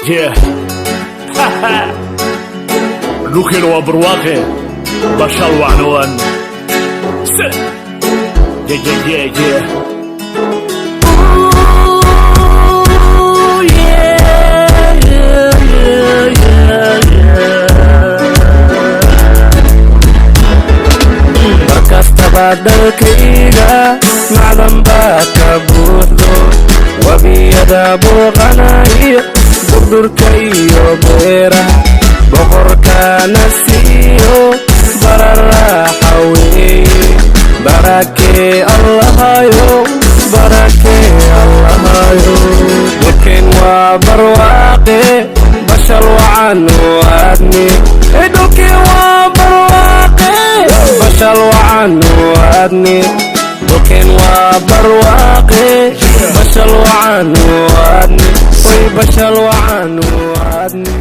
Yeah. Looking over water. Bashal Wanoan. Yeah, yeah, yeah, yeah. Ooh, yeah, yeah, yeah, yeah, yeah. Markastaba dalkayga macdan baa ka buuxdo wabiyada booqanaya durdurka iyo beeraha boqorkaana siiyo bararaaxa weeye barakee allahayo barakee allahayo dhulkeen waa barwaaqe bashal wacan waadni dhulkeen waa barwaaqe bashal wacan waadni dhulkeen waa barwaaqe bashal wacan waadni way bashal wacan waadni